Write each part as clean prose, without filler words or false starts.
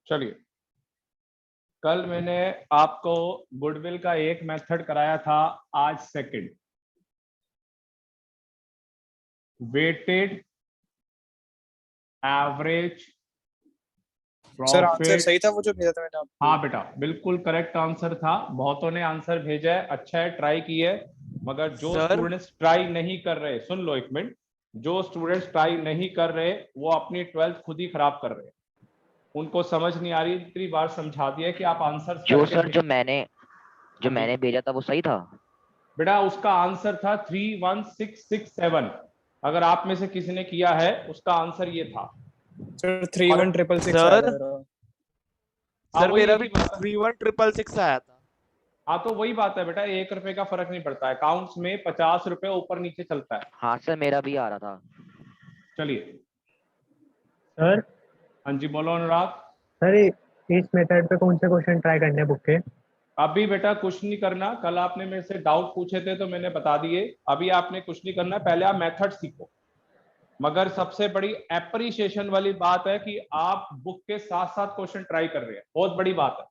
चलिए, कल मैंने आपको गुडविल का एक मेथड कराया था, आज second, weighted average sir answer profit. सही था वो जो भेजा था मैंने आपको? हाँ बेटा, बिल्कुल करेक्ट आंसर था। बहुतों ने आंसर भेजा है, अच्छा है, ट्राई की है। मगर जो स्टूडेंट्स ट्राई नहीं कर रहे, सुन लो एक मिनट, जो स्टूडेंट्स ट्राई नहीं कर रहे वो अपनी 12th खुद ही खराब कर रहे हैं। उनको समझ नहीं आ रही, इतनी बार समझा दिया कि आप आंसर जो सर जो मैंने भेजा था वो सही था बेटा। उसका आंसर था 31667। अगर आप में से किसी ने किया है उसका आंसर ये था सर 31666 आया था मेरा। सर वही मेरा एक भी ही बात है। 31666 आया था। हाँ तो वही बात है बेटा, 1 रुपए का फर्क नहीं पड़ता है, अकाउंट्स में 50 रुपए ऊपर नीचे चलता है। हाँ सर मेरा भी आ रहा था। चलिए सर हाँ जी, बोलो अनुराग। सर इस मेथड पे कौन से क्वेश्चन ट्राई करने हैं बुक के? अभी बेटा कुछ नहीं करना, कल आपने मेरे से डाउट पूछे थे तो मैंने बता दिए। अभी आपने कुछ नहीं करना, पहले आप मेथड सीखो। मगर सबसे बड़ी एप्रिसिएशन वाली बात है कि आप बुक के साथ साथ क्वेश्चन ट्राई कर रहे हैं, बहुत बड़ी बात है।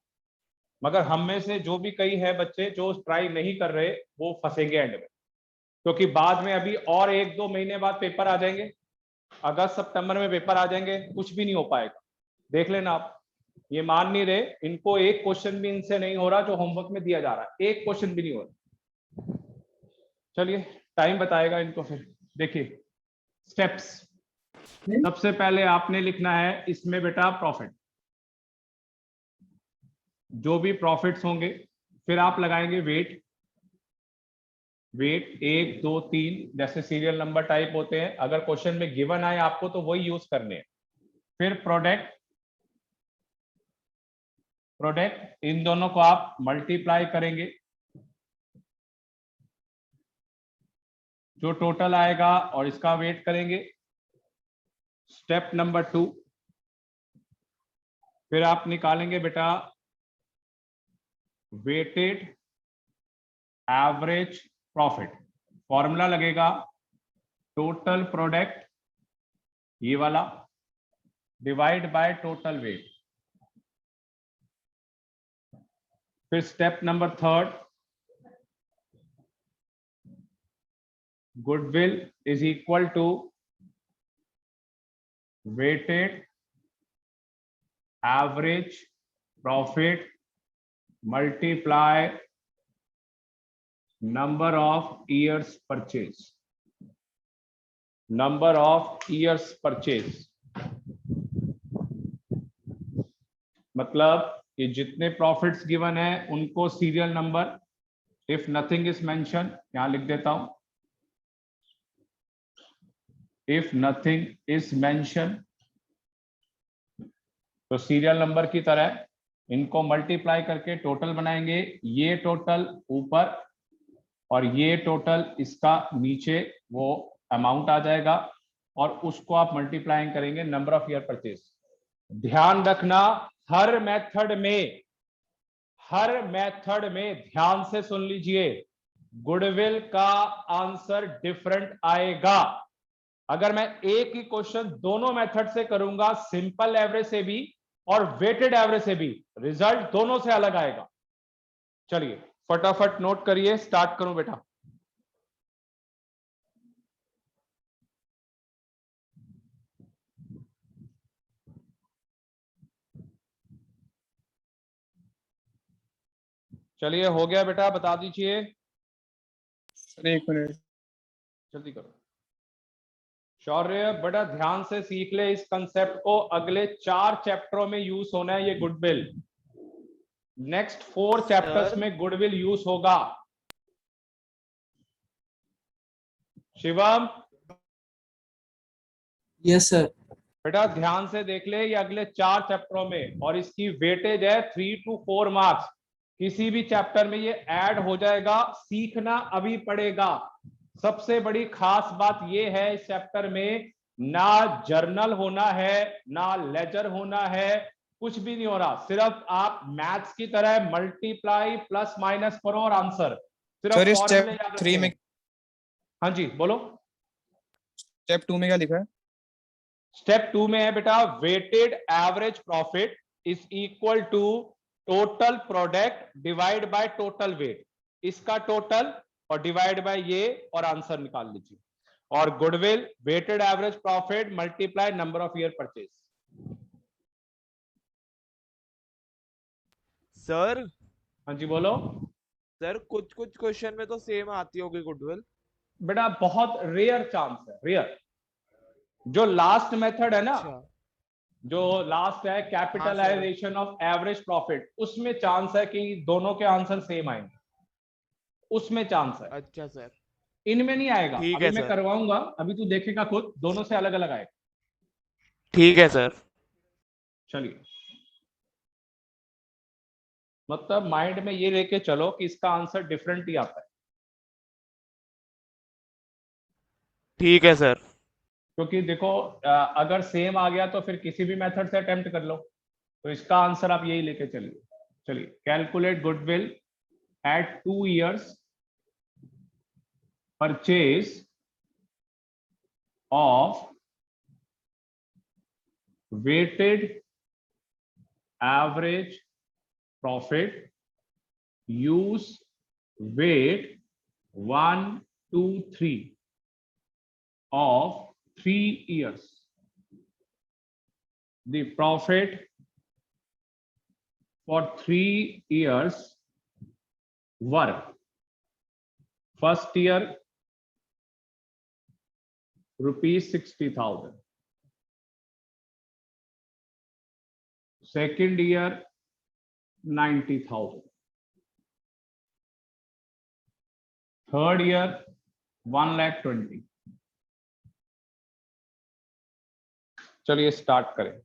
मगर हम में से जो भी कई है बच्चे जो ट्राई नहीं कर रहे वो फंसेंगे एंड में, क्योंकि बाद में अभी और 1-2 महीने बाद पेपर आ जाएंगे, अगस्त सितंबर में पेपर आ जाएंगे, कुछ भी नहीं हो पाएगा। देख लेना आप, ये मान नहीं रहे, इनको एक क्वेश्चन भी इनसे नहीं हो रहा जो होमवर्क में दिया जा रहा है, एक क्वेश्चन भी नहीं हो रहा। चलिए टाइम बताएगा इनको। फिर देखिए स्टेप्स, सबसे पहले आपने लिखना है इसमें बेटा प्रॉफिट, जो भी प्रॉफिट्स होंगे। फिर आप लगाएंगे वेट, वेट 1 2 3 जैसे सीरियल नंबर टाइप होते हैं, अगर क्वेश्चन में गिवन आए आपको तो वही यूज करने हैं। फिर प्रोडक्ट, प्रोडक्ट इन दोनों को आप मल्टीप्लाई करेंगे, जो टोटल आएगा और इसका वेट करेंगे। स्टेप नंबर 2, फिर आप निकालेंगे बेटा वेटेड एवरेज प्रॉफिट। फॉर्मूला लगेगा टोटल प्रोडक्ट, ये वाला, डिवाइड बाय टोटल वेट। फिर step number 3, goodwill is equal to weighted average profit multiply number of years purchase, number of years purchase. मतलब ये जितने प्रॉफिट्स गिवन है उनको serial number, if nothing is mention, यहां लिख देता हूं, इफ नथिंग इज मेंशन, तो सीरियल नंबर की तरह इनको मल्टीप्लाई करके टोटल बनाएंगे। ये टोटल ऊपर और ये टोटल इसका नीचे, वो अमाउंट आ जाएगा और उसको आप मल्टीप्लाइंग करेंगे नंबर ऑफ ईयर परचेज। ध्यान रखना, हर मेथड में ध्यान से सुन लीजिए, गुडविल का आंसर डिफरेंट आएगा। अगर मैं एक ही क्वेश्चन दोनों मेथड से करूंगा, सिंपल एवरेज से भी और वेटेड एवरेज से भी, रिजल्ट दोनों से अलग आएगा। चलिए फटाफट नोट करिए, स्टार्ट करूं बेटा। चलिए हो गया बेटा, बता दीजिए। सर एक मिनट, जल्दी करो। शौर्य बड़ा ध्यान से सीख ले इस कंसेप्ट को, अगले 4 चैप्टरों में यूज होना है ये गुडविल। नेक्स्ट 4 चैप्टर्स में गुडविल यूज होगा। Shivam, yes sir. बेटा ध्यान से देख ले, ये अगले 4 चैप्टरों में, और इसकी वेटेज है 3 to 4 मार्क्स। किसी भी चैप्टर में ये ऐड हो जाएगा, सीखना अभी पड़ेगा। सबसे बड़ी खास बात ये है इस चैप्टर में, ना जर्नल होना है, ना लेजर होना है, कुछ भी नहीं हो रहा। सिर्फ आप मैथ्स की तरह मल्टीप्लाई प्लस माइनस करो और आंसर, सिर्फ सर फॉर्मूले स्टेप याद 3 रखने में, हैं। हाँ जी बोलो। स्टेप 2 में क्या लिखा है? स्टेप 2 में है बेटा weighted average profit is equal to total product divide by total weight, इसका टोटल और डिवाइड बाय ये और आंसर निकाल लीजिए। और goodwill weighted average profit multiply number of year purchase. Sir हाँ जी बोलो। सर कुछ कुछ क्वेश्चन में तो सेम आती होगी गुडविल। बेटा बहुत रेयर चांस है, रेयर। जो लास्ट मेथड है ना, अच्छा जो लास्ट है कैपिटलाइजेशन ऑफ एवरेज प्रॉफिट, उसमें चांस है कि दोनों के आंसर सेम आएंगे, उसमें चांस है। अच्छा सर इनमें नहीं आएगा। ठीक अभी है मैं सर। करवाऊंगा, अभी तू देखेगा खुद, दोनों से अलग अलग आएगा। ठीक है सर। चलिए, मतलब माइंड में ये लेके चलो कि इसका आंसर डिफरेंट ही आता है। ठीक है सर। क्योंकि देखो अगर सेम आ गया तो फिर किसी भी मेथड से अटेम्प्ट कर लो, तो इसका आंसर आप यही लेके चलिए। चलिए, calculate goodwill at 2 years purchase of weighted average profit, use weight 1, 2, 3 of 3 years. The profit for 3 years were: first year ₹60,000, second year 90,000, third year 1,20,000। चलिए स्टार्ट करें।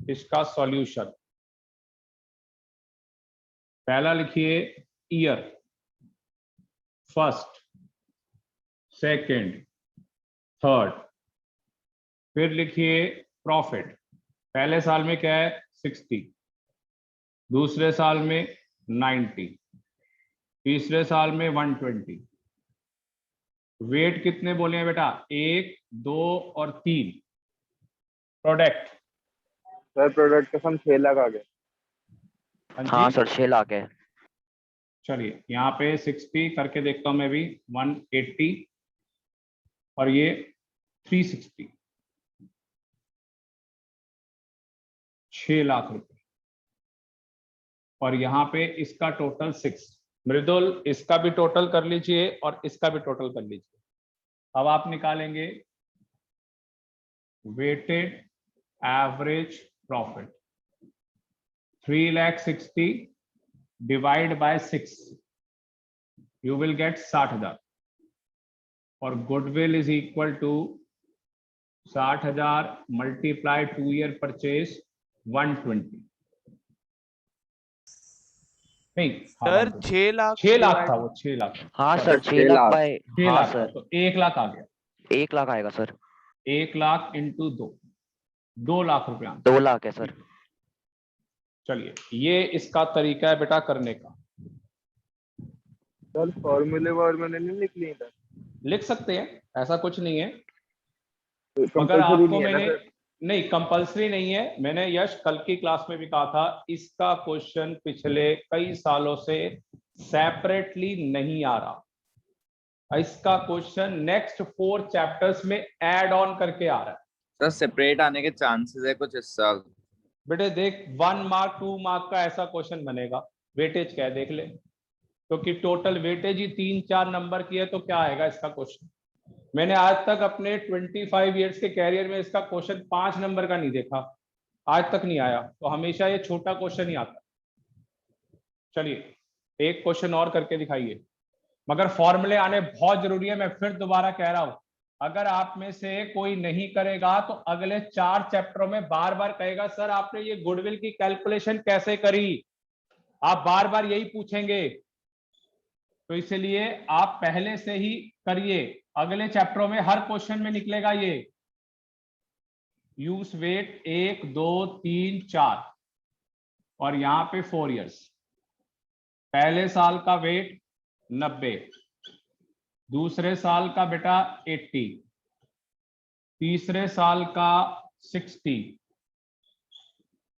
इसका सॉल्यूशन, पहला लिखिए ईयर, फर्स्ट, सेकंड, थर्ड। फिर लिखिए प्रॉफिट, पहले साल में क्या है 60, दूसरे साल में 90, तीसरे साल में 120। वेट कितने बोले हैं बेटा? 1, 2 और 3। प्रोडक्ट सर प्रोडक्ट का सम 6 लाख आ गया। हाँ सर 6 लाख है। चलिए यहाँ पे 60 करके देखता हूं मैं भी, 180 और ये 360, 6 लाख रुपए। और यहाँ पे इसका टोटल 6। मृदुल इसका भी टोटल कर लीजिए और इसका भी टोटल कर लीजिए। अब आप निकालेंगे weighted average profit, 3,60,000 divide by 6, you will get 60,000। और goodwill is equal to 60,000 multiply 2 year purchase 120। नहीं सर 6 लाख 6 लाख था वो, 6 लाख। हाँ Sorry, सर 6 लाख बाय 6 हाँ लाख था, सर तो 1 लाख आ गया। 1 लाख आएगा सर। 1 लाख इंटू 2 लाख रुपया। 2 लाख है सर। चलिए ये इसका तरीका है बेटा करने का। सर फॉर्मूले वॉर्मूले नहीं लिख लिए था? लिख सकते हैं, ऐसा कुछ नहीं है। तो मगर compulsory आपको नहीं है ना मैंने सर? नहीं, कंपलसरी नहीं है। मैंने यश कल की क्लास में भी कहा था, इसका क्वेश्चन पिछले कई सालों से सेपरेटली नहीं आ रहा। इसका क्वेश्चन नेक्स्ट 4 चैप्टर्स में ऐड ऑन करके आ रहा है। सर सेपरेट आने के चांसेस है कुछ इस साल? बेटे देख, 1 मार्क 2 मार्क का ऐसा क्वेश्चन बनेगा। वेटेज क्या है देख ले, क्योंकि टोटल वेटेज ही 3-4 नंबर की है, तो क्या आएगा इसका क्वेश्चन। मैंने आज तक अपने 25 इयर्स के कैरियर में इसका क्वेश्चन 5 नंबर का नहीं देखा, आज तक नहीं आया। तो हमेशा ये छोटा क्वेश्चन ही आता। चलिए एक क्वेश्चन और करके दिखाइए, मगर फॉर्मूले आने बहुत जरूरी है। मैं फिर दोबारा कह रहा हूं, अगर आप में से कोई नहीं करेगा तो अगले 4 चैप्टरों में बार बार कहेगा सर आपने ये गुडविल की कैलकुलेशन कैसे करी, आप बार बार यही पूछेंगे। तो इसलिए आप पहले से ही करिए, अगले चैप्टरों में हर क्वेश्चन में निकलेगा ये। यूज वेट 1, 2, 3, 4 और यहां पे 4 years। पहले साल का वेट 90, दूसरे साल का बेटा 80, तीसरे साल का 60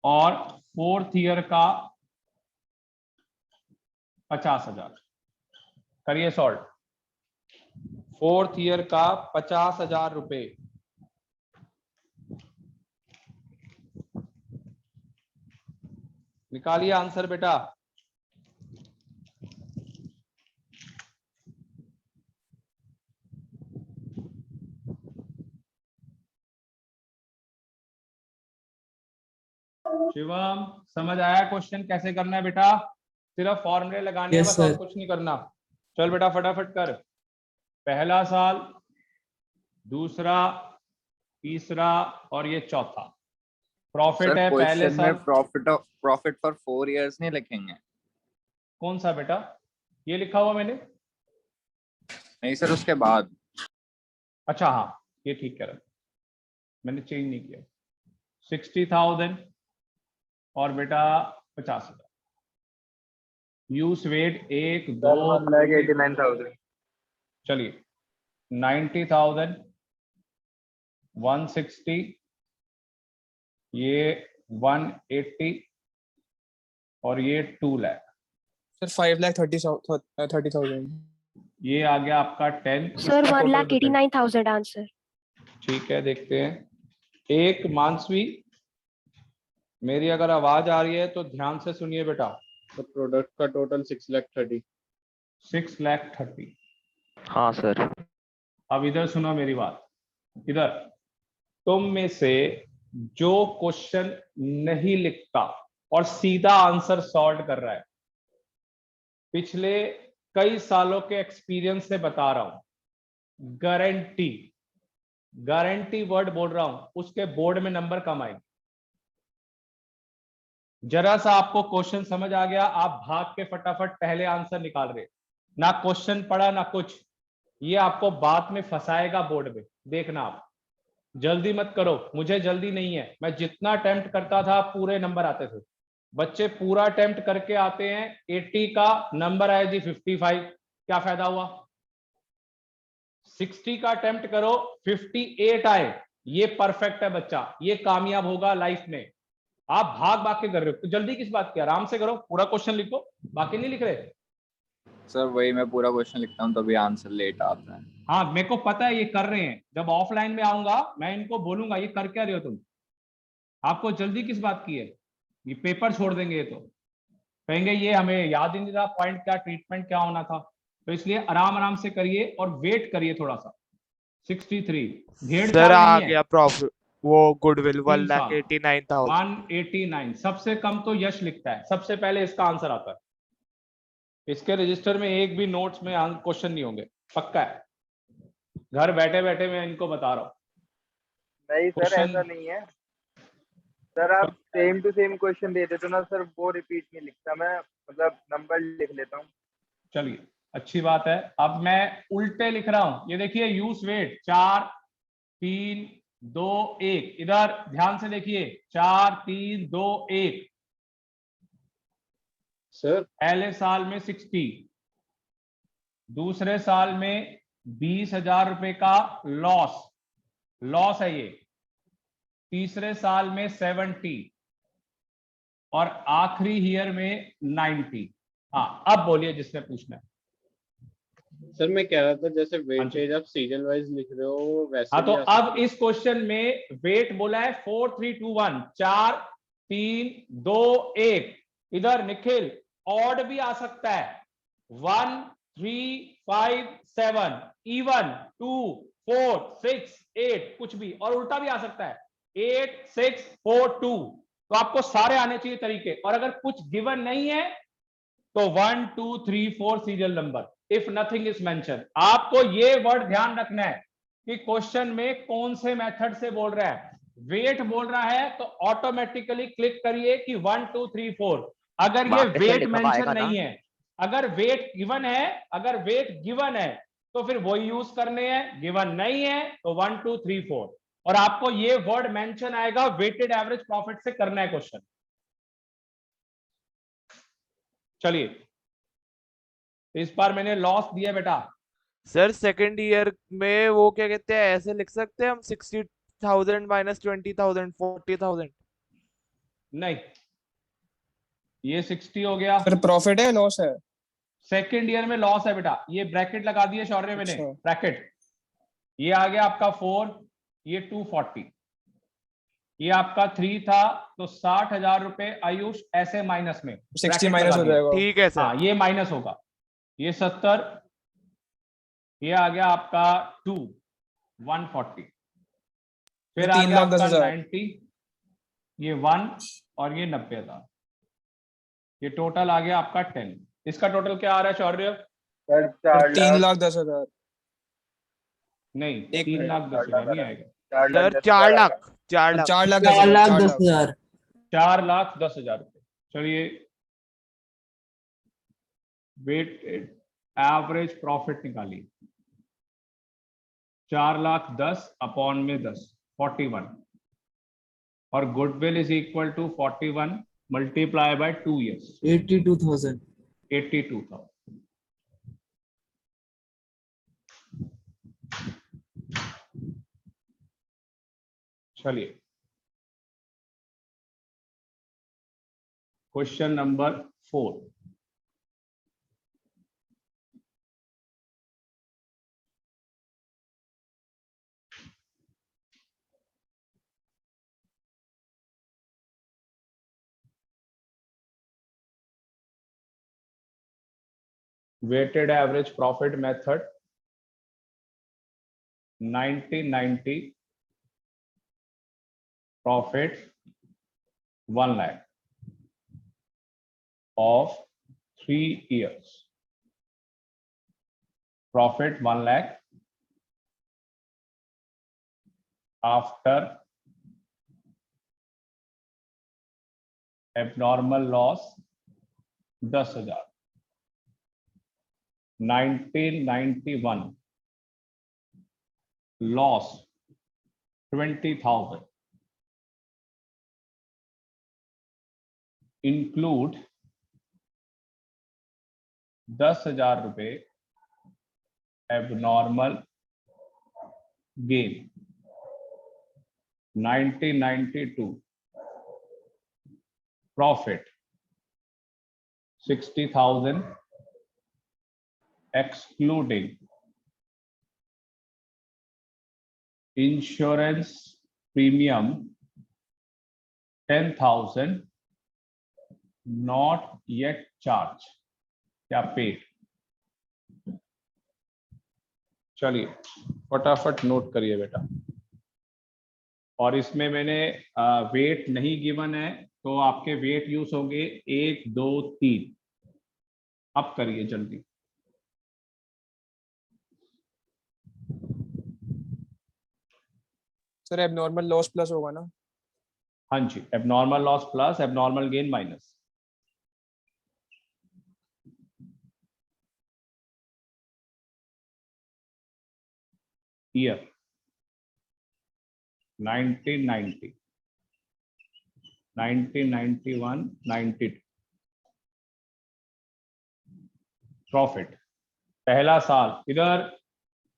और फोर्थ ईयर का 50,000। करिए सॉल्व। फोर्थ ईयर का 50,000 रुपए। निकालिए आंसर बेटा। शिवम, समझ आया क्वेश्चन कैसे करना है बेटा? सिर्फ फॉर्मूले लगाने हैं, Yes, बस और sir. कुछ नहीं करना। चल बेटा फटाफट कर। पहला साल, दूसरा, तीसरा और ये चौथा। प्रॉफिट सर है पहले क्वेश्चन साल। में प्रॉफिट फॉर 4 years नहीं लिखेंगे? कौन सा बेटा? ये लिखा हुआ मैंने। नहीं सर, उसके बाद। अच्छा हाँ, ये ठीक कह रहा, मैंने चेंज नहीं किया। 60,000 और बेटा 50,000। Use weight 1 2 1,89,000। चलिए 90,000, 160, ये 180 और ये 2 लाख। सर 5,30,000। ये आ गया आपका 10। सर इसका total 1,89,000 आंसर। ठीक है, देखते हैं। एक मानसवी, मेरी अगर आवाज आ रही है तो ध्यान से सुनिए बेटा। तो प्रोडक्ट का टोटल 6,30,000। 6,30,000। हाँ सर। अब इधर सुनो मेरी बात। इधर तुम में से जो क्वेश्चन नहीं लिखता और सीधा आंसर सॉल्व कर रहा है, पिछले कई सालों के एक्सपीरियंस से बता रहा हूं, गारंटी वर्ड बोल रहा हूं, उसके बोर्ड में नंबर कम आएंगे। जरा सा आपको क्वेश्चन समझ आ गया, आप भाग के फटाफट पहले आंसर निकाल रहे, ना क्वेश्चन पढ़ा ना कुछ। ये आपको बाद में फंसाएगा बोर्ड में, देखना आप। जल्दी मत करो, मुझे जल्दी नहीं है। मैं जितना अटेम्प्ट करता था पूरे नंबर आते थे। बच्चे पूरा अटेम्प्ट करके आते हैं, 80 का नंबर आए जी 55, क्या फायदा हुआ? 60 का अटेम्प्ट करो, 58 आए, ये परफेक्ट है बच्चा, ये कामयाब होगा लाइफ में। आप भाग भाग के कर रहे हो, तो जल्दी किस बात की? आराम से करो, पूरा क्वेश्चन लिखो, बाकी नहीं लिख रहे। सर वही मैं पूरा क्वेश्चन लिखता हूँ तभी आंसर लेट आता है। हाँ मेरे को पता है ये कर रहे हैं। जब ऑफलाइन में आऊंगा मैं इनको बोलूंगा ये कर क्या रहे हो तुम, आपको जल्दी किस बात की है? ये पेपर छोड़ देंगे, ये तो कहेंगे ये हमें याद ही नहीं रहा पॉइंट क्या, ट्रीटमेंट क्या होना था। तो इसलिए आराम आराम से करिए और वेट करिए थोड़ा सा। 63 सर भेड़ आ नहीं है। गया प्रॉफिट, वो गुडविल 3 साल 1,89,000। 189। सबसे कम तो यश लिखता है, सबसे पहले इसका आंसर आता है। इसके रजिस्टर में एक भी नोट्स में क्वेश्चन नहीं होंगे, पक्का है। घर बैठे बैठे मैं इनको बता रहा हूँ। नहीं सर, क्वेश्चन ऐसा नहीं है सर। आप सेम टू सेम क्वेश्चन दे देते ना सर, वो रिपीट नहीं लिखता मैं, मतलब नंबर लिख लेता हूँ। चलिए अच्छी बात है। अब मैं उल्टे लिख रहा हूं, ये देखिए यूज वेट 4 3 2 1। इधर ध्यान से देखिए, 4 3 2 1। सर पहले साल में 60, दूसरे साल में 20,000 रुपए का लॉस है ये, तीसरे साल में 70 और आखिरी ईयर में 90। हाँ अब बोलिए जिसने पूछना है। सर मैं कह रहा था जैसे हाँ जी। वेटेज आप सीरियल वाइज लिख रहे हो वैसे हाँ तो भी आ अब सकती है। इस क्वेश्चन में वेट बोला है 4 3 2 1, 4 3 2 1। इधर निखिल ऑड भी आ सकता है, 1 3 5 7, इवन 2 4 6 8, कुछ भी। और उल्टा भी आ सकता है, 8 6 4 2। तो आपको सारे आने चाहिए तरीके। और अगर कुछ गिवन नहीं है तो 1 2 3 4 serial number, if nothing is mention. आपको ये वर्ड ध्यान रखना है कि क्वेश्चन में कौन से मेथड से बोल रहा है। वेट बोल रहा है तो ऑटोमेटिकली क्लिक करिए कि 1 2 3 4। अगर ये वापस से वेट लिखा मेंशन पाएगा ना? नहीं है, अगर वेट गिवन है तो फिर वही यूज करने हैं, गिवन नहीं है तो 1 2 3 4। और आपको ये वर्ड मेंशन आएगा, वेटेड एवरेज प्रॉफिट से करना है क्वेश्चन। चलिए इस बार मैंने लॉस दिया बेटा, सर सेकंड ईयर में वो क्या कहते हैं, ऐसे लिख सकते हैं हम 60,000 माइनस 20,000 40,000। नहीं, ये 60 हो गया। सर प्रॉफिट है लॉस है? सेकेंड ईयर में लॉस है बेटा, ये ब्रैकेट लगा दिए शौर्य मैंने, अच्छा। ब्रैकेट। ये आ गया आपका 4, ये 240, ये आपका 3 था, तो 60,000 रुपए आयुष ऐसे माइनस में 60 bracket माइनस लगा हो दिया। जाएगा। ठीक है सर। हाँ, ये माइनस होगा, ये 70, ये आ गया आपका 2 140, फिर आ गया आपका 3,10,000। 90, ये 1 और ये 90,000, ये टोटल आ गया आपका 10। इसका टोटल क्या आ रहा है शौर्य? सर 4 लाख 3,10,000। नहीं, एक 3,10,000 नहीं आएगा, 4 लाख सर 10 4 हजार लाख 4 लाख 4,10,000। 4,10,000 रुपए। चलिए, वेटेड एवरेज प्रॉफिट निकालिए, 4,10,000 अपॉन में 10 41, और goodwill is equal to 41 multiply by 2 years 82,000। 82,000। चलिए, question number 4। weighted average profit method 90-90 profit 1 lakh of 3 years, profit 1 lakh after abnormal loss 10,000, 1991 loss 20,000, include 10,000 रुपए abnormal gain, 1992 profit 60,000 excluding insurance premium 10,000 not yet charged या paid. चलिए फटाफट note करिए बेटा, और इसमें मैंने वेट नहीं गिवन है, तो आपके वेट यूज होंगे 1 2 3। अब करिए जल्दी। सर एबनॉर्मल लॉस प्लस होगा ना? हाँ जी, abnormal loss plus abnormal gain minus. Year 1990, 1991, 92 profit पहला साल। इधर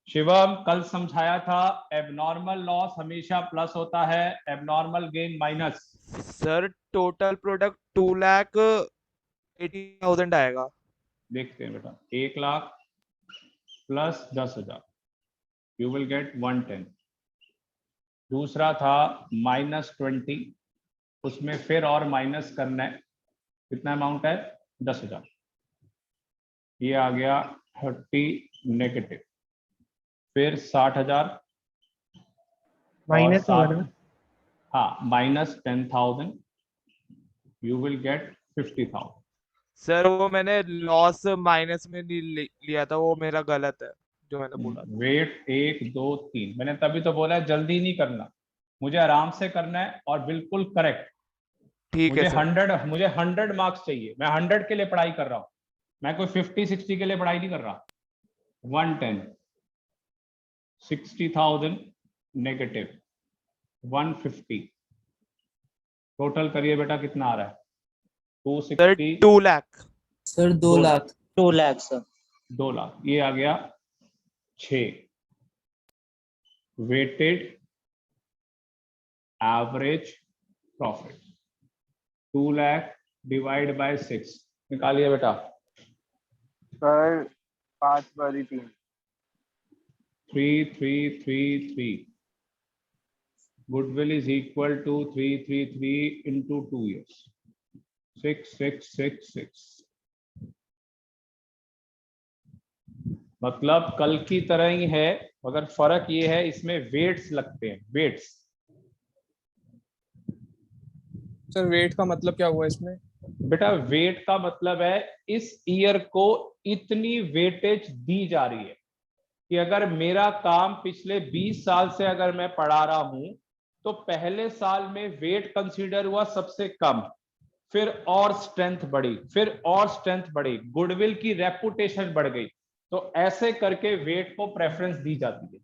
शिवम कल समझाया था, एबनॉर्मल लॉस हमेशा प्लस होता है, abnormal gain minus. Sir total product 2,80,000 आएगा। देखते हैं बेटा, 1 lakh plus 10,000, you will gate 110। दूसरा था -20, उसमें फिर और माइनस करना है, कितना अमाउंट है? 10,000। ये आ गया 30 नेगेटिव, फिर 60,000 माइनस होगा ना? हाँ, -10,000, यू विल गेट 50,000। सर वो मैंने लॉस माइनस में नहीं लिया था, वो मेरा गलत है जो मैंने बोला था। वेट 1 2 3, मैंने तभी तो बोला है जल्दी नहीं करना, मुझे आराम से करना है और बिल्कुल करेक्ट। ठीक है सर। मुझे 100 मार्क्स चाहिए, मैं 100 के लिए पढ़ाई कर रहा हूँ, मैं कोई 50-60 के लिए पढ़ाई नहीं कर रहा। 110, 60,000 नेगेटिव, 150, टोटल करिए बेटा कितना आ रहा है? Sir 260, 2 lakh. Sir 2 lakh. 2 lakh sir. 2 lakh. ये आ गया 6 weighted average profit 2 lakh divide by 6 निकालिए बेटा। सर 5 वाली 3 3333 goodwill is equal to 333 into 2 years 6666 मतलब कल की तरह ही है, मगर फर्क ये है इसमें वेट्स लगते हैं, वेट्स। सर वेट का मतलब क्या हुआ इसमें? बेटा वेट का मतलब है इस ईयर को इतनी वेटेज दी जा रही है कि अगर मेरा काम पिछले 20 साल से अगर मैं पढ़ा रहा हूं तो पहले साल में वेट कंसीडर हुआ सबसे कम, फिर और स्ट्रेंथ बढ़ी, फिर और स्ट्रेंथ बढ़ी, गुडविल की रेपुटेशन बढ़ गई, तो ऐसे करके वेट को प्रेफरेंस दी जाती है।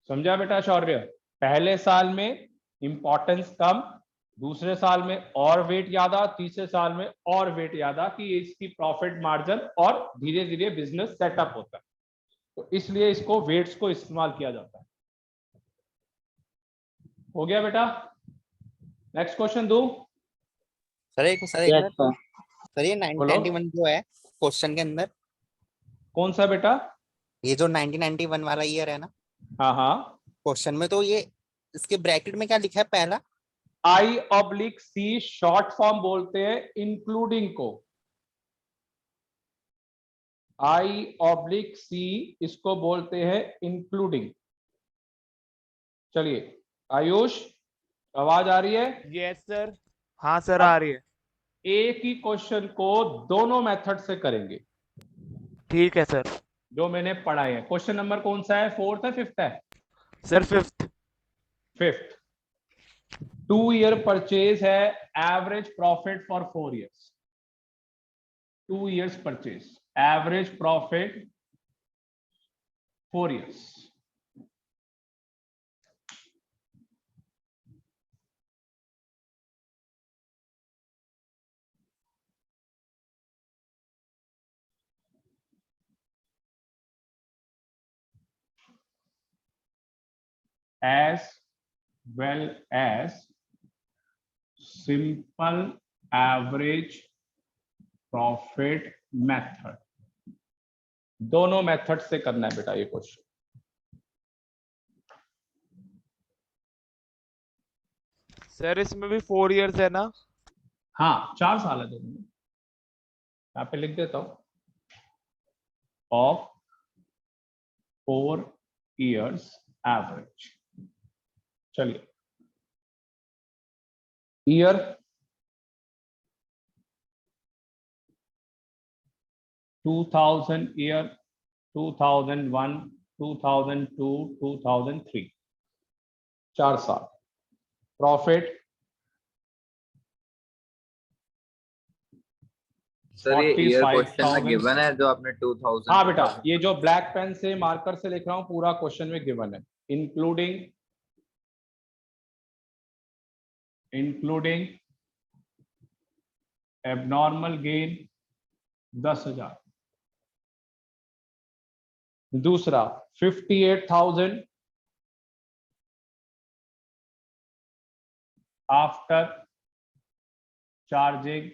समझा बेटा शौर्य? पहले साल में इंपॉर्टेंस कम, दूसरे साल में और वेट ज्यादा, तीसरे साल में और वेट ज्यादा, कि इसकी प्रॉफिट मार्जिन और धीरे धीरे बिजनेस सेटअप होता है, तो इसलिए इसको वेट्स को इस्तेमाल किया जाता है। हो गया बेटा? नेक्स्ट क्वेश्चन दो। सर एक मिनट सर, ये 1991 जो है क्वेश्चन के अंदर, कौन सा बेटा? ये जो 1991 वाला ईयर है ना हाँ हाँ, क्वेश्चन में, तो ये इसके ब्रैकेट में क्या लिखा है? पहला I/C शॉर्ट फॉर्म बोलते हैं इंक्लूडिंग को, I/C इसको बोलते हैं इंक्लूडिंग। चलिए आयुष, आवाज आ रही है? Yes sir. हाँ सर आ रही है। एक ही क्वेश्चन को दोनों मेथड से करेंगे, ठीक है सर। जो मैंने पढ़ाए हैं। क्वेश्चन नंबर कौन सा है? 4th है 5th है? Sir 5th। 2 ईयर परचेज है, average profit for 4 years। 2 years purchase, average profit 4 years। as well as simple average profit method, दोनों मेथड से करना है बेटा ये क्वेश्चन। सर इसमें भी 4 years है ना? हाँ 4 साल है दोनों में, यहाँ पे लिख देता हूं, ऑफ 4 years एवरेज। चलिए ईयर 2000, ईयर 2001, 2002, 2003, 4 साल। प्रॉफिट सर ये ईयर क्वेश्चन में 45,000 गिवन है जो आपने 2000। हाँ बेटा, ये जो ब्लैक पेन से मार्कर से लिख रहा हूं पूरा क्वेश्चन में गिवन है, इंक्लूडिंग एबनॉर्मल गेन 10,000। दूसरा 58,000 after charging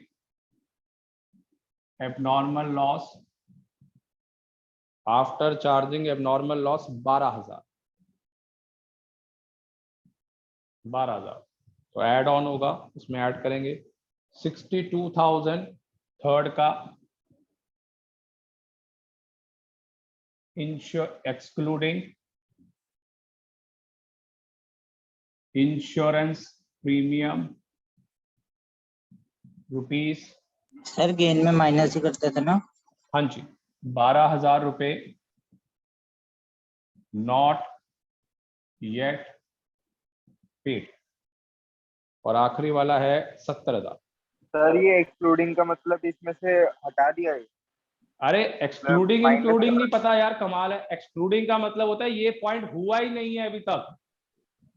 abnormal loss, after charging abnormal loss 12,000। तो ऐड ऑन होगा, उसमें ऐड करेंगे 62,000 थर्ड का excluding insurance premium rupees. Sir gain में माइनस ही करते थे ना? हाँ जी, 12,000 रुपए नॉट येट पेड, और आखिरी वाला है 70,000। सर ये एक्सक्लूडिंग का मतलब इसमें से हटा दिया है? अरे एक्सक्लूडिंग minus इंक्लूडिंग नहीं पता यार, कमाल है। एक्सक्लूडिंग का मतलब होता है ये पॉइंट हुआ ही नहीं है अभी तक,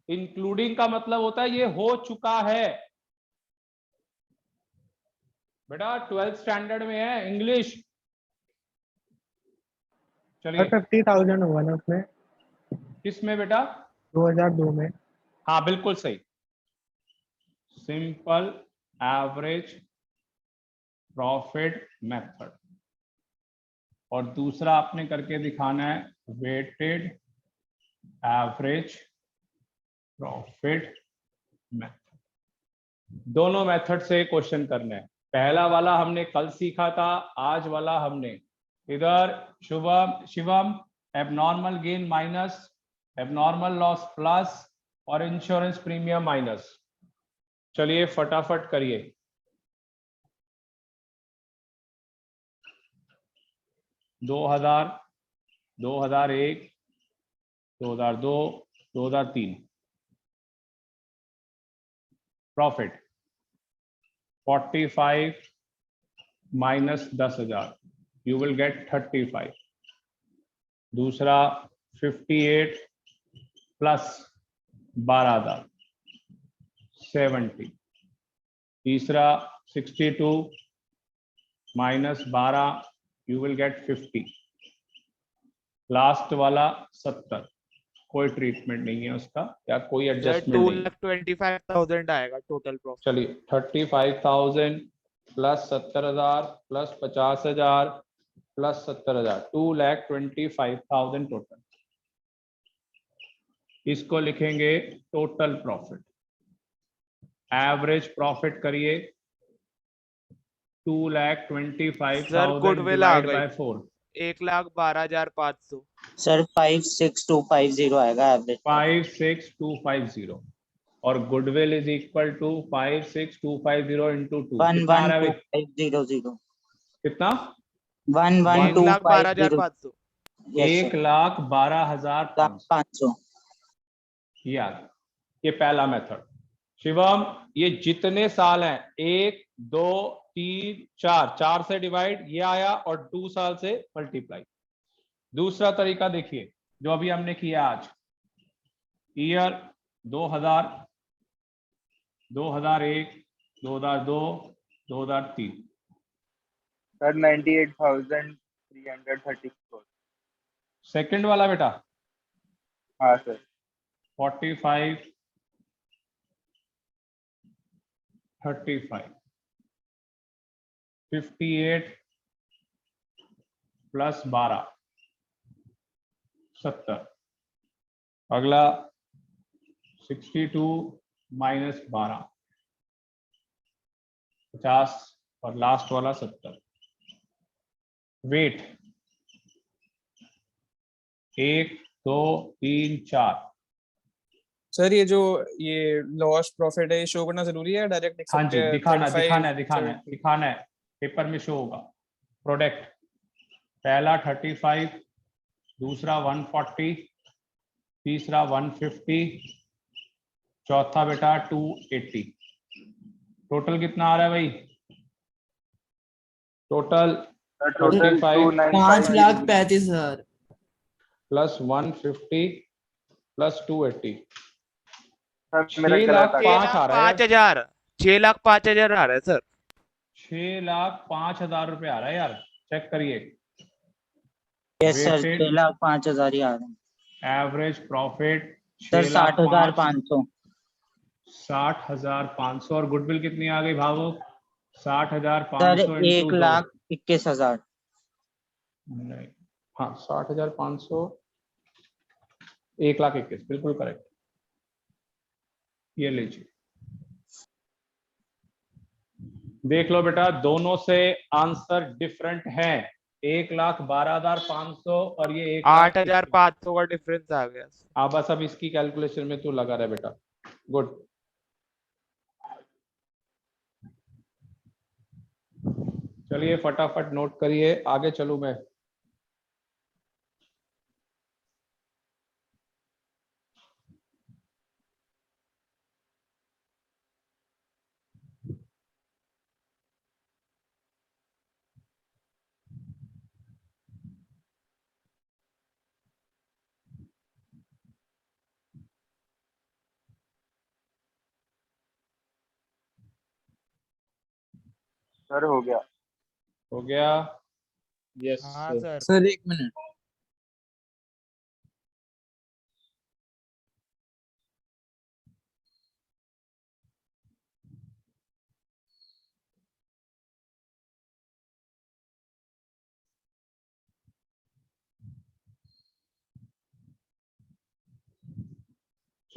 इंक्लूडिंग का मतलब होता है ये हो चुका है। बेटा 12th स्टैंडर्ड में है इंग्लिश। चलिए 50,000 हुआ ना उसमें किसमें बेटा? 2002 में। हाँ बिल्कुल सही, सिंपल एवरेज प्रॉफिट मेथड। और दूसरा आपने करके दिखाना है वेटेड एवरेज प्रॉफिट मेथड। दोनों मेथड से क्वेश्चन करने हैं। पहला वाला हमने कल सीखा था, आज वाला हमने इधर Shivam abnormal gain minus abnormal loss plus और इंश्योरेंस प्रीमियम माइनस। चलिए फटाफट करिए। दो हजार 2001 2002 2003 profit 45 minus 10,000 you will gate 35। दूसरा 58 प्लस 12,000 70। तीसरा 62 minus 12 you will gate 50। Last वाला 70, कोई ट्रीटमेंट नहीं है उसका या कोई सर एडजस्टमेंट नहीं है। 2,25,000 आएगा टोटल प्रॉफिट। चलिए 35,000 प्लस 70,000 प्लस 50,000 प्लस 70,000 2,25,000 टोटल। इसको लिखेंगे टोटल प्रॉफिट। एवरेज प्रॉफिट करिए 2,25,000 सर गुडविल आ डिवाइड गई बाय 4 1,12,500। सर 56250 आएगा एवरेज। 56250 और goodwill is equal to 56250 into 2 कितना आ रहा है भाई? 1,12,500। कितना? 1,12,500। 1,12,500। 1,12,500 याद। ये पहला मेथड। शिवम ये जितने साल हैं 1 2 3 4 4 से डिवाइड ये आया और 2 साल से मल्टीप्लाई। दूसरा तरीका देखिए जो अभी हमने किया आज, ईयर 2000 2001 2002 2003 सर 98,334। सेकंड वाला बेटा हाँ सर 45 35 58 प्लस 12 70। अगला 62 माइनस 12 50 और लास्ट वाला 70। वेट 1 2 3 4। सर ये जो ये लॉस प्रॉफिट है ये शो करना जरूरी है, डायरेक्ट लिख हाँ सकते जी हैं? दिखाना 35, दिखाना है दिखाना है 70। दिखाना है, पेपर में शो होगा। प्रोडक्ट पहला 35, दूसरा 140, तीसरा 150, चौथा बेटा 280। टोटल कितना आ रहा है भाई? Total total 5,35,000। प्लस 150 प्लस 280 मेरा 6 गलत लाख आ गया। 5 आ रहा है यार। 6,05,000 6,05,000 आ रहा है सर। 6,05,000 रुपए आ रहा है यार, चेक करिए। यस सर Weighted 6,05,000 ही आ रहे हैं एवरेज प्रॉफिट सर। 6,05,000 60,500 60,500 और गुडविल कितनी आ गई भावुक? Sir 60,500 into 2 1,21,000। नहीं, हाँ 60,500 1,21,000 बिल्कुल करेक्ट। ये लीजिए देख लो बेटा, दोनों से आंसर डिफरेंट है। 1,12,500 और ये 1,21,000। 8,500 का डिफरेंस आ गया। हाँ बस अब इसकी कैलकुलेशन में तू लगा रहा बेटा। गुड। चलिए फटाफट नोट करिए, आगे चलूं मैं। सर हो गया। हो गया? यस हाँ सर। सर एक मिनट,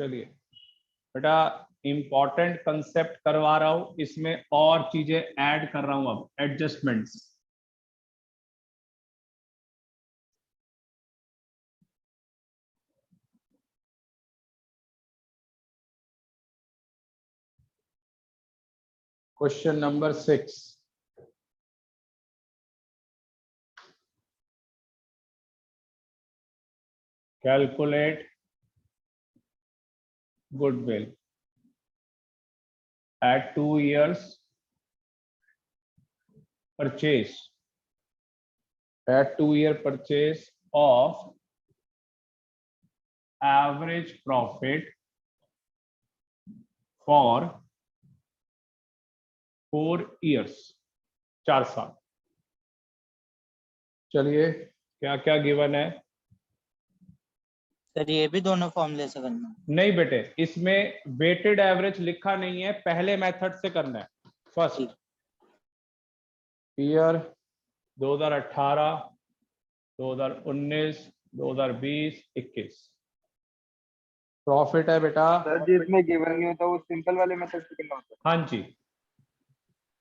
चलिए बेटा, इंपॉर्टेंट कंसेप्ट करवा रहा हूं, इसमें और चीजें ऐड कर रहा हूं, अब adjustments. Question number 6, calculate goodwill at 2 years purchase, at 2-year purchase of average profit for 4 years, 4 साल। चलिए क्या क्या गिवन है? सर ये भी दोनों फॉर्मूले से करना है? नहीं बेटे, इसमें वेटेड एवरेज लिखा नहीं है, पहले मेथड से करना है। फर्स्ट ईयर 2018, 2019, 2020, 21 प्रॉफिट है बेटा। सर जिसमें गिवन नहीं होता वो सिंपल वाले मेथड से करना होता हाँ जी,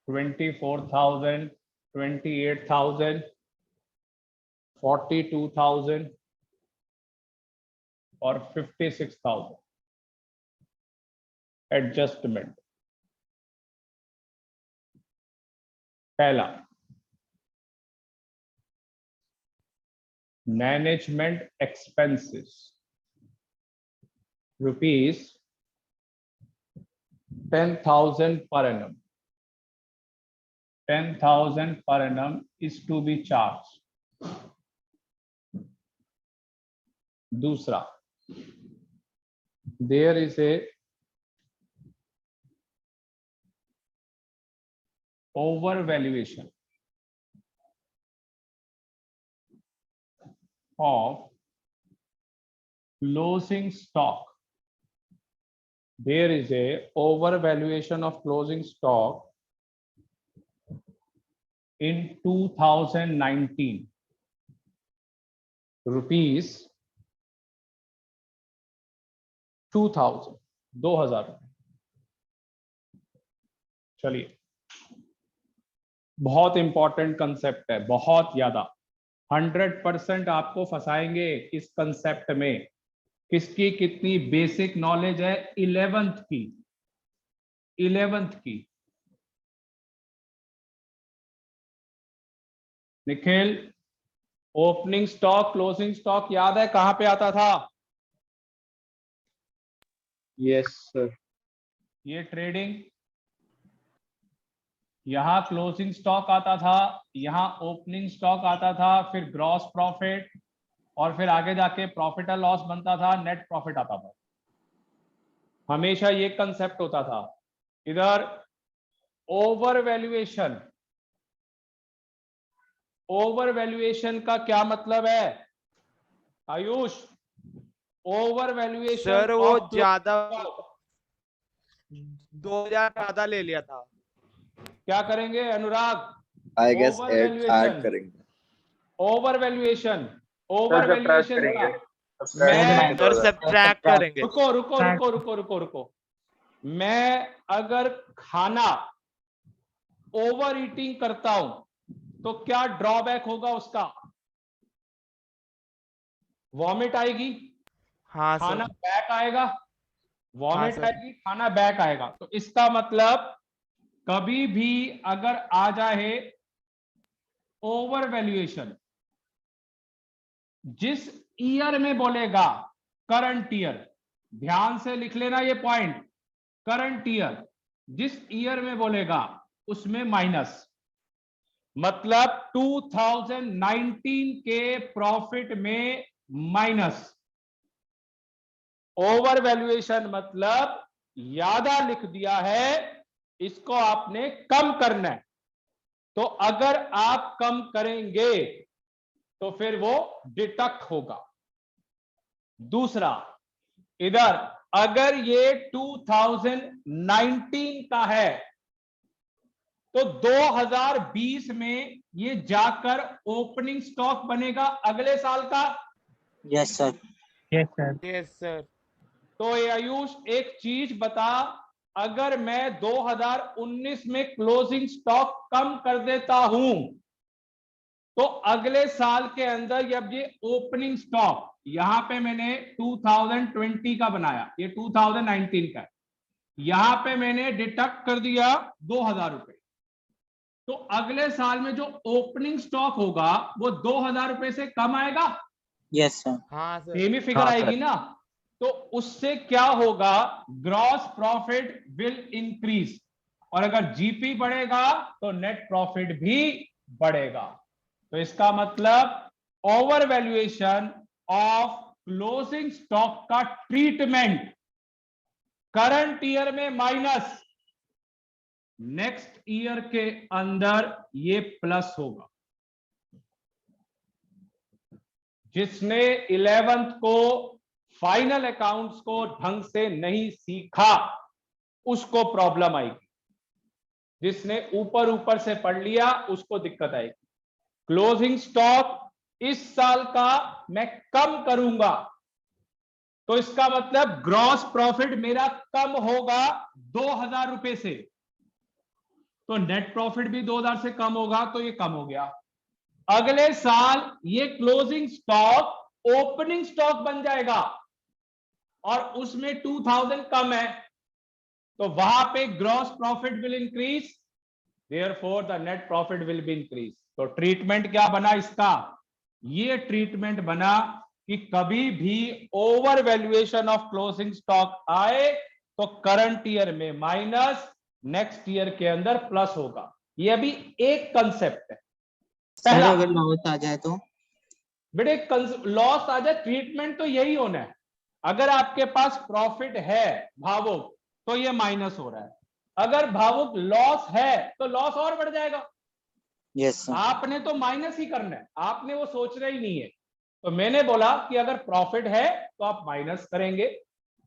24,000, 28,000, 42,000 और 56,000 एडजस्टमेंट। पहला management expenses ₹10,000 per annum, 10,000 per annum is to be charged. दूसरा, there is a overvaluation of closing stock. There is a overvaluation of closing stock in 2019, rupees 2,000, 2,000 रुपये। चलिए, बहुत इंपॉर्टेंट कंसेप्ट है, बहुत ज्यादा। 100% आपको फंसाएंगे इस कंसेप्ट में। किसकी कितनी बेसिक नॉलेज है? 11th की, 11th की। Nikhil, opening stock closing stock याद है कहां पे आता था? Yes sir. ये ट्रेडिंग, यहां क्लोजिंग स्टॉक आता था, यहां ओपनिंग स्टॉक आता था, फिर ग्रॉस प्रॉफिट, और फिर आगे जाके प्रॉफिट और लॉस बनता था, नेट प्रॉफिट आता था। हमेशा ये कंसेप्ट होता था। इधर ओवर वैल्यूएशन, ओवर वैल्यूएशन का क्या मतलब है आयुष? ओवर वैल्यूएशन सर वो ज्यादा 2000 ज्यादा ले लिया था। क्या करेंगे अनुराग? आई गेस ऐड करेंगे। ओवर वैल्यूएशन, ओवर वैल्यूएशन मैं सर सब्ट्रैक्ट करेंगे। रुको रुको रुको रुको रुको रुको। मैं अगर खाना ओवर ईटिंग करता हूं तो क्या ड्रॉबैक होगा उसका? वॉमिट आएगी, हाँ खाना सर। बैक आएगा, वॉमिट सर। आएगी, खाना बैक आएगा। तो इसका मतलब कभी भी अगर आ जाए ओवर वैल्यूएशन, जिस ईयर में बोलेगा, करंट ईयर, ध्यान से लिख लेना ये पॉइंट, करंट ईयर जिस ईयर में बोलेगा उसमें माइनस, मतलब 2019 के प्रॉफिट में माइनस। ओवर वैल्यूएशन मतलब ज्यादा लिख दिया है, इसको आपने कम करना है। तो अगर आप कम करेंगे तो फिर वो डिडक्ट होगा। दूसरा, इधर अगर ये 2019 का है तो 2020 में ये जाकर ओपनिंग स्टॉक बनेगा अगले साल का। Yes sir. Yes sir. Yes sir. तो ये आयुष एक चीज बता, अगर मैं 2019 में क्लोजिंग स्टॉक कम कर देता हूं तो अगले साल के अंदर जब ये ओपनिंग स्टॉक, यहां पे मैंने 2020 का बनाया, ये 2019 का है, यहां पे मैंने डिडक्ट कर दिया 2000 रुपए, तो अगले साल में जो ओपनिंग स्टॉक होगा वो 2000 रुपए से कम आएगा, यस सर। हाँ सर। सेम ही फिगर हाँ, आएगी ना। तो उससे क्या होगा, ग्रॉस प्रॉफिट विल इंक्रीज, और अगर जीपी बढ़ेगा तो नेट प्रॉफिट भी बढ़ेगा। तो इसका मतलब over valuation of closing stock का ट्रीटमेंट करंट ईयर में माइनस, नेक्स्ट ईयर के अंदर ये प्लस होगा। जिसने 11th को फाइनल अकाउंट्स को ढंग से नहीं सीखा उसको प्रॉब्लम आएगी, जिसने ऊपर ऊपर से पढ़ लिया उसको दिक्कत आएगी। क्लोजिंग स्टॉक इस साल का मैं कम करूंगा तो इसका मतलब ग्रॉस प्रॉफिट मेरा कम होगा 2000 रुपए से, तो नेट प्रॉफिट भी 2000 से कम होगा, तो ये कम हो गया। अगले साल ये क्लोजिंग स्टॉक ओपनिंग स्टॉक बन जाएगा और उसमें 2000 कम है, तो वहां पे gross profit will increase, therefore the net profit will be increase. तो ट्रीटमेंट क्या बना इसका, ये ट्रीटमेंट बना कि कभी भी over valuation of closing stock आए तो करंट ईयर में माइनस, नेक्स्ट ईयर के अंदर प्लस होगा। ये अभी एक कंसेप्ट है। सर पहला, अगर लॉस आ जाए तो? बेटे लॉस आ जाए, ट्रीटमेंट तो यही होना है। अगर आपके पास प्रॉफिट है भावुक तो ये माइनस हो रहा है, अगर भावुक लॉस है तो लॉस और बढ़ जाएगा। Yes sir. आपने तो माइनस ही करना है, आपने वो सोचना ही नहीं है। तो मैंने बोला कि अगर प्रॉफिट है तो आप माइनस करेंगे,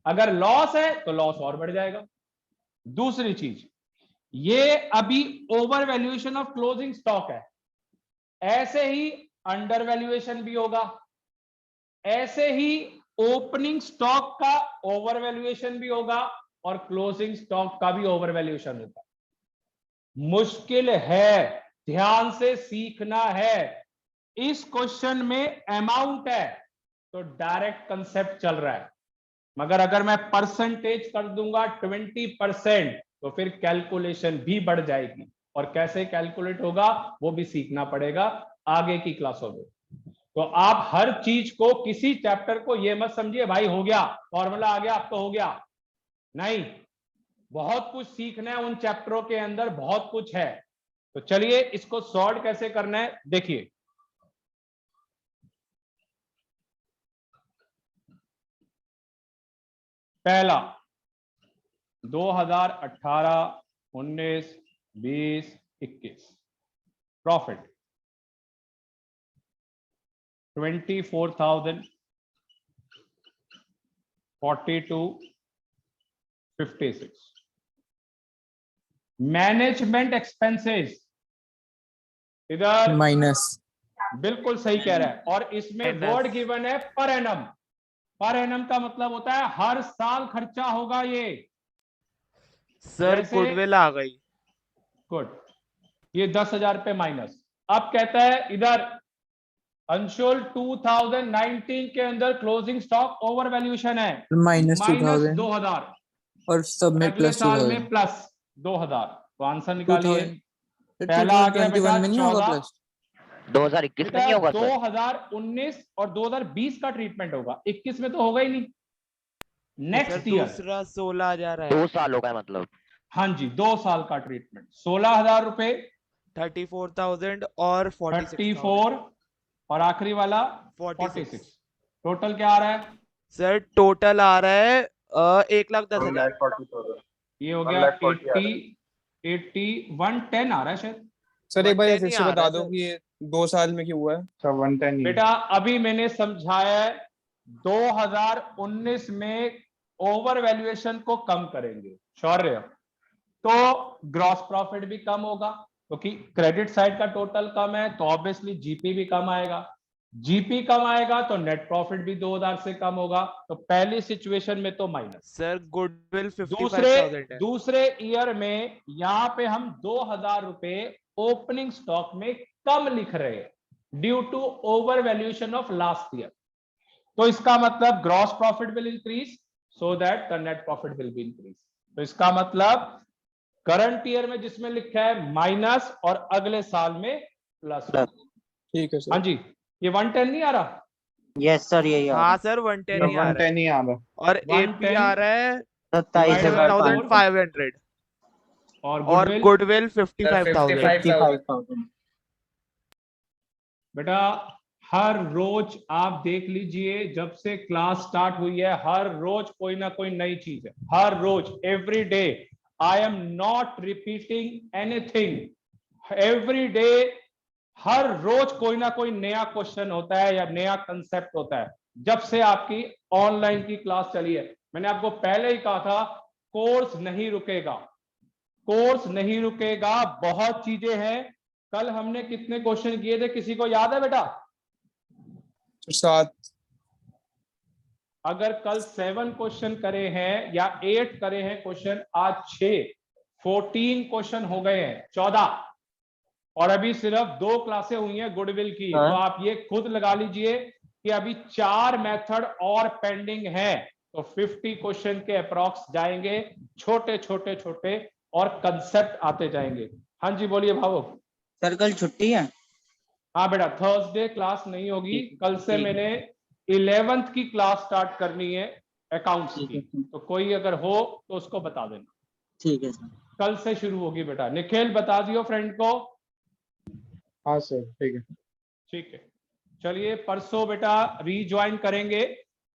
अगर लॉस है तो लॉस और बढ़ जाएगा। दूसरी चीज, ये अभी over valuation of closing stock है, ऐसे ही अंडर वैल्यूएशन भी होगा, ऐसे ही ओपनिंग स्टॉक का ओवर वैल्यूएशन भी होगा और क्लोजिंग स्टॉक का भी ओवर वैल्यूएशन होगा। मुश्किल है, ध्यान से सीखना है। इस क्वेश्चन में अमाउंट है तो डायरेक्ट कंसेप्ट चल रहा है, मगर अगर मैं परसेंटेज कर दूंगा 20% तो फिर कैलकुलेशन भी बढ़ जाएगी, और कैसे कैलकुलेट होगा वो भी सीखना पड़ेगा आगे की क्लासों में। तो आप हर चीज को, किसी चैप्टर को ये मत समझिए भाई हो गया, फॉर्मूला आ गया अब तो हो गया, नहीं, बहुत कुछ सीखना है, उन चैप्टरों के अंदर बहुत कुछ है। तो चलिए इसको सॉल्व कैसे करना है देखिए। पहला 2018, 19, 20, 21 प्रॉफिट 24,000, 42, 56। मैनेजमेंट एक्सपेंसेस इधर माइनस। बिल्कुल सही कह रहा है, और इसमें वर्ड गिवन है पर एनम। पर एनम का मतलब होता है हर साल खर्चा होगा ये। सर जैसे- गुडविल आ गई। गुड, ये 10,000 पे माइनस। अब कहता है इधर अंशुल 2019 के अंदर क्लोजिंग स्टॉक ओवर वैल्यूएशन है माइनस 2000 2000, और सब में अगले प्लस साल 2000। में प्लस 2000। तो आंसर निकालिए। 2000 पहला आ गया बेटा 2021 में नहीं होगा 14, प्लस? 2021 में नहीं होगा सर? 2019 और 2020 का ट्रीटमेंट होगा, 21 में तो होगा ही नहीं। नेक्स्ट ईयर दूसरा 16,000 है। 2 साल होगा मतलब। हाँ जी, 2 साल का ट्रीटमेंट 16,000 रुपए, 34,000 और 46,000। 34 और आखिरी वाला 46। टोटल क्या आ रहा है सर टोटल आ रहा है 1,10,000। 1,40,000। ये हो गया 110 आ रहा है शायद। सर एक बार 110 फिर ही से आ बता रहा दो है कि ये 2 साल में क्यों हुआ है? अच्छा 110 ही। बेटा अभी मैंने समझाया है, 2019 में ओवर वैल्यूएशन को कम करेंगे शौर्य, तो ग्रॉस प्रॉफिट भी कम होगा, क्योंकि क्रेडिट साइड का टोटल कम है तो ऑब्वियसली जीपी भी कम आएगा। जीपी कम आएगा तो नेट प्रॉफिट भी 2000 से कम होगा, तो पहली सिचुएशन में तो माइनस। सर गुडविल 55,000 है। दूसरे ईयर में यहाँ पे हम 2000 रुपए ओपनिंग स्टॉक में कम लिख रहे हैं due to over valuation of last year. तो इसका मतलब gross profit will increase so that the net profit will be increase. तो इसका मतलब करंट ईयर में जिसमें लिखा है माइनस और अगले साल में प्लस। ठीक है हाँ सर। जी, ये 110 नहीं आ रहा? यस सर यही आ रहा हाँ सर 110 ही आ रहा है 110 ही आ रहा। और एपी आ रहा है 27,500 और और गुडविल 55,000। 55,000 बेटा हर रोज आप देख लीजिए, जब से क्लास स्टार्ट हुई है हर रोज कोई ना कोई नई चीज है, हर रोज, every day. I am not repeating anything, every day, हर रोज कोई ना कोई नया क्वेश्चन होता है या नया कंसेप्ट होता है। जब से आपकी ऑनलाइन की क्लास चली है, मैंने आपको पहले ही कहा था कोर्स नहीं रुकेगा, कोर्स नहीं रुकेगा, बहुत चीजें हैं। कल हमने कितने क्वेश्चन किए थे, किसी को याद है बेटा? 7। अगर कल 7 क्वेश्चन करे हैं या 8 करे हैं क्वेश्चन, आज 6, 14 क्वेश्चन हो गए हैं, 14, और अभी सिर्फ 2 क्लासें हुई हैं गुडविल की। तो आप ये खुद लगा लीजिए कि अभी 4 मेथड और पेंडिंग है, तो 50 क्वेश्चन के अप्रॉक्स जाएंगे, छोटे छोटे छोटे, और कंसेप्ट आते जाएंगे। हाँ जी बोलिए भावो। सर कल छुट्टी है? हाँ बेटा, थर्सडे क्लास नहीं होगी, कल से मैंने 11th की क्लास स्टार्ट करनी है अकाउंट्स की, तो कोई अगर हो तो उसको बता देना। ठीक है सर। कल से शुरू होगी बेटा। निखिल बता दियो फ्रेंड को। हाँ सर ठीक है। ठीक है, चलिए परसों बेटा रीज्वाइन करेंगे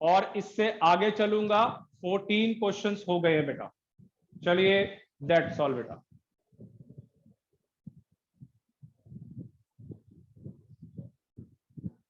और इससे आगे चलूंगा। 14 क्वेश्चंस हो गए हैं बेटा। चलिए दैट्स ऑल बेटा।